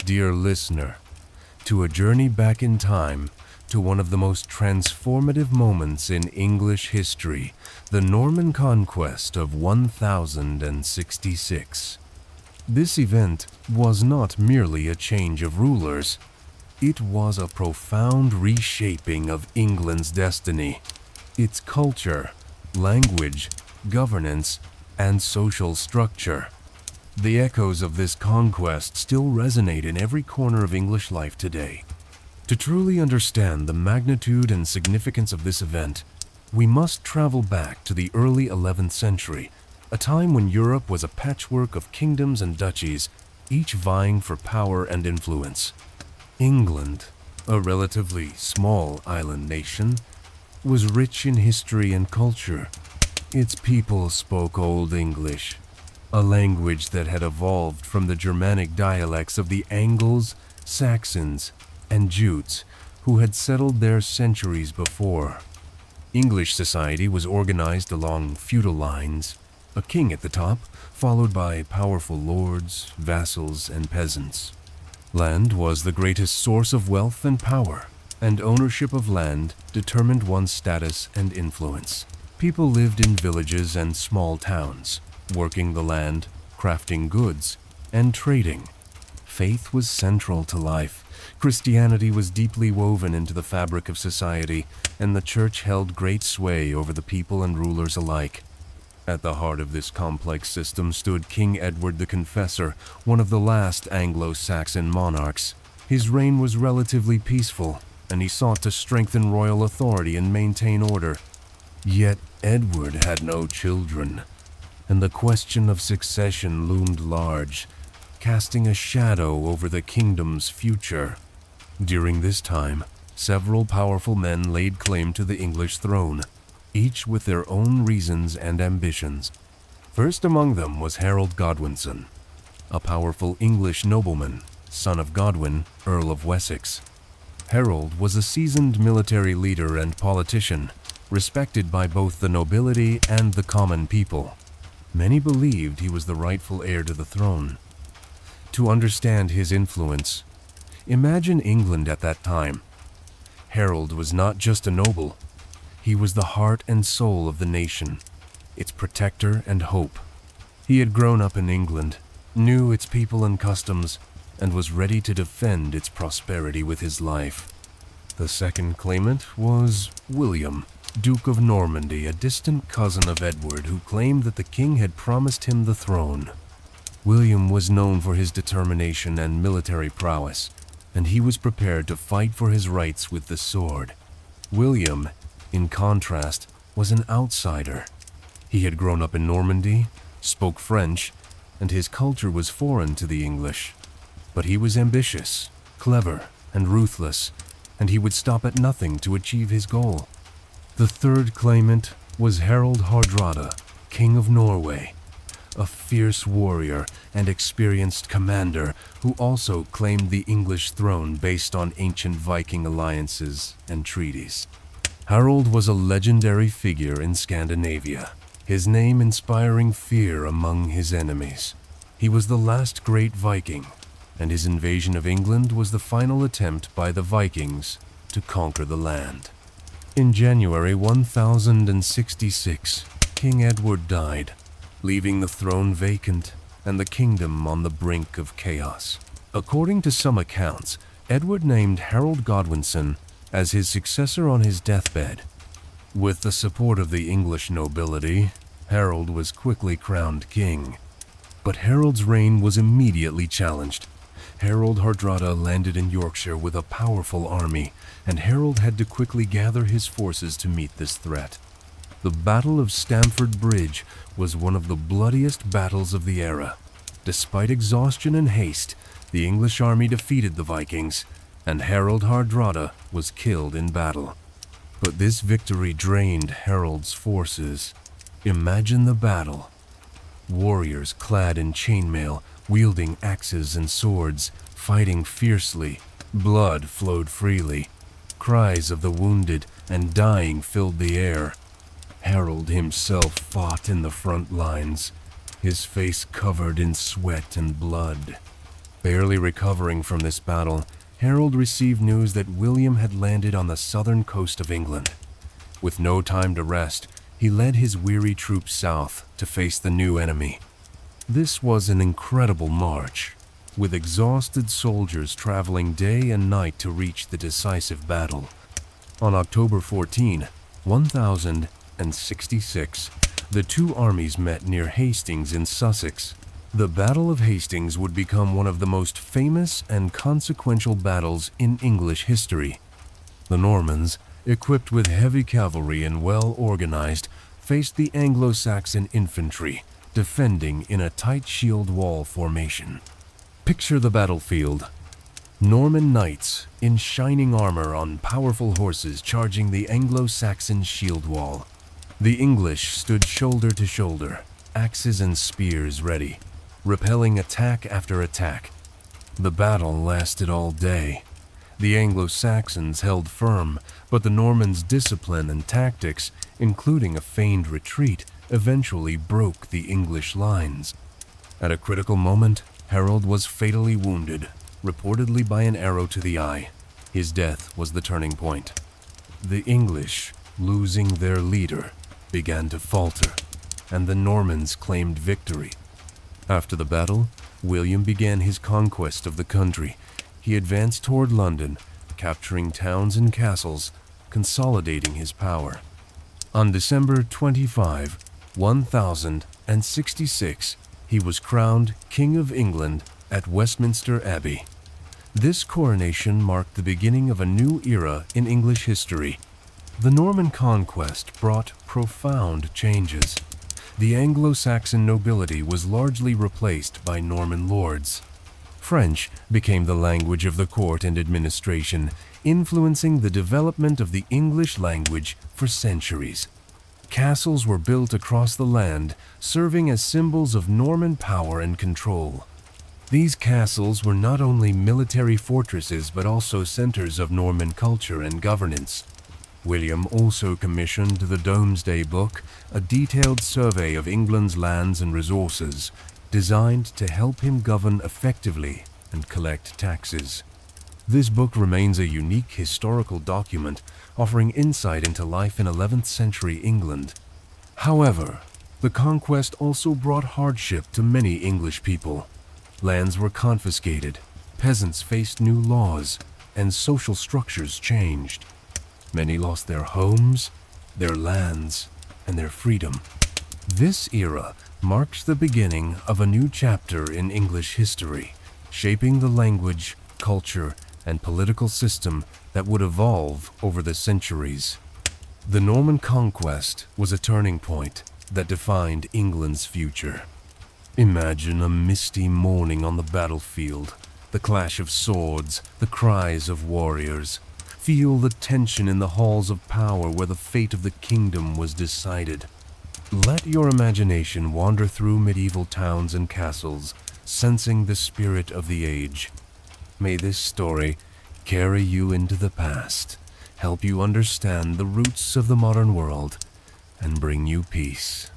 dear listener, to a journey back in time to one of the most transformative moments in English history, the Norman conquest of 1066. This event was not merely a change of rulers, it was a profound reshaping of England's destiny, its culture, language, governance, and social structure. The echoes of this conquest still resonate in every corner of English life today. To truly understand the magnitude and significance of this event, we must travel back to the early 11th century, a time when Europe was a patchwork of kingdoms and duchies, each vying for power and influence. England, a relatively small island nation, was rich in history and culture. Its people spoke Old English, a language that had evolved from the Germanic dialects of the Angles, Saxons, and Jutes who had settled there centuries before. English society was organized along feudal lines, a king at the top, followed by powerful lords, vassals, and peasants. Land was the greatest source of wealth and power, and ownership of land determined one's status and influence. People lived in villages and small towns, working the land, crafting goods, and trading. Faith was central to life. Christianity was deeply woven into the fabric of society, and the church held great sway over the people and rulers alike. At the heart of this complex system stood King Edward the Confessor, one of the last Anglo-Saxon monarchs. His reign was relatively peaceful, and he sought to strengthen royal authority and maintain order. Yet Edward had no children, and the question of succession loomed large, casting a shadow over the kingdom's future. During this time, several powerful men laid claim to the English throne, each with their own reasons and ambitions. First among them was Harold Godwinson, a powerful English nobleman, son of Godwin, Earl of Wessex. Harold was a seasoned military leader and politician, respected by both the nobility and the common people. Many believed he was the rightful heir to the throne. To understand his influence, imagine England at that time. Harold was not just a noble. He was the heart and soul of the nation, its protector and hope. He had grown up in England, knew its people and customs, and was ready to defend its prosperity with his life. The second claimant was William, Duke of Normandy, a distant cousin of Edward who claimed that the king had promised him the throne. William was known for his determination and military prowess, and he was prepared to fight for his rights with the sword. William, in contrast, was an outsider. He had grown up in Normandy, spoke French, and his culture was foreign to the English. But he was ambitious, clever, and ruthless, and he would stop at nothing to achieve his goal. The third claimant was Harald Hardrada, King of Norway, a fierce warrior and experienced commander who also claimed the English throne based on ancient Viking alliances and treaties. Harald was a legendary figure in Scandinavia, his name inspiring fear among his enemies. He was the last great Viking, and his invasion of England was the final attempt by the Vikings to conquer the land. In January 1066, King Edward died, leaving the throne vacant and the kingdom on the brink of chaos. According to some accounts, Edward named Harold Godwinson as his successor on his deathbed. With the support of the English nobility, Harold was quickly crowned king. But Harold's reign was immediately challenged. Harald Hardrada landed in Yorkshire with a powerful army, and Harold had to quickly gather his forces to meet this threat. The Battle of Stamford Bridge was one of the bloodiest battles of the era. Despite exhaustion and haste, the English army defeated the Vikings, and Harald Hardrada was killed in battle. But this victory drained Harold's forces. Imagine the battle. Warriors clad in chainmail, wielding axes and swords, fighting fiercely. Blood flowed freely. Cries of the wounded and dying filled the air. Harold himself fought in the front lines, his face covered in sweat and blood. Barely recovering from this battle, Harold received news that William had landed on the southern coast of England. With no time to rest, he led his weary troops south to face the new enemy. This was an incredible march, with exhausted soldiers traveling day and night to reach the decisive battle. On October 14, 1066, the two armies met near Hastings in Sussex. The Battle of Hastings would become one of the most famous and consequential battles in English history. The Normans, equipped with heavy cavalry and well organized, faced the Anglo-Saxon infantry, defending in a tight shield wall formation. Picture the battlefield. Norman knights in shining armor on powerful horses charging the Anglo-Saxon shield wall. The English stood shoulder to shoulder, axes and spears ready, repelling attack after attack. The battle lasted all day. The Anglo-Saxons held firm, but the Normans' discipline and tactics, including a feigned retreat, eventually broke the English lines. At a critical moment, Harold was fatally wounded, reportedly by an arrow to the eye. His death was the turning point. The English, losing their leader, began to falter, and the Normans claimed victory. After the battle, William began his conquest of the country. He advanced toward London, capturing towns and castles, consolidating his power. On December 25, 1066, he was crowned King of England at Westminster Abbey. This coronation marked the beginning of a new era in English history. The Norman conquest brought profound changes. The Anglo-Saxon nobility was largely replaced by Norman lords. French became the language of the court and administration, influencing the development of the English language for centuries. Castles were built across the land, serving as symbols of Norman power and control. These castles were not only military fortresses but also centers of Norman culture and governance. William also commissioned the Domesday Book, a detailed survey of England's lands and resources, designed to help him govern effectively and collect taxes. This book remains a unique historical document, offering insight into life in 11th century England. However, the conquest also brought hardship to many English people. Lands were confiscated, peasants faced new laws, and social structures changed. Many lost their homes, their lands, and their freedom. This era marked the beginning of a new chapter in English history, shaping the language, culture, and political system that would evolve over the centuries. The Norman conquest was a turning point that defined England's future. Imagine a misty morning on the battlefield, the clash of swords, the cries of warriors. Feel the tension in the halls of power where the fate of the kingdom was decided. Let your imagination wander through medieval towns and castles, sensing the spirit of the age. May this story carry you into the past, help you understand the roots of the modern world, and bring you peace.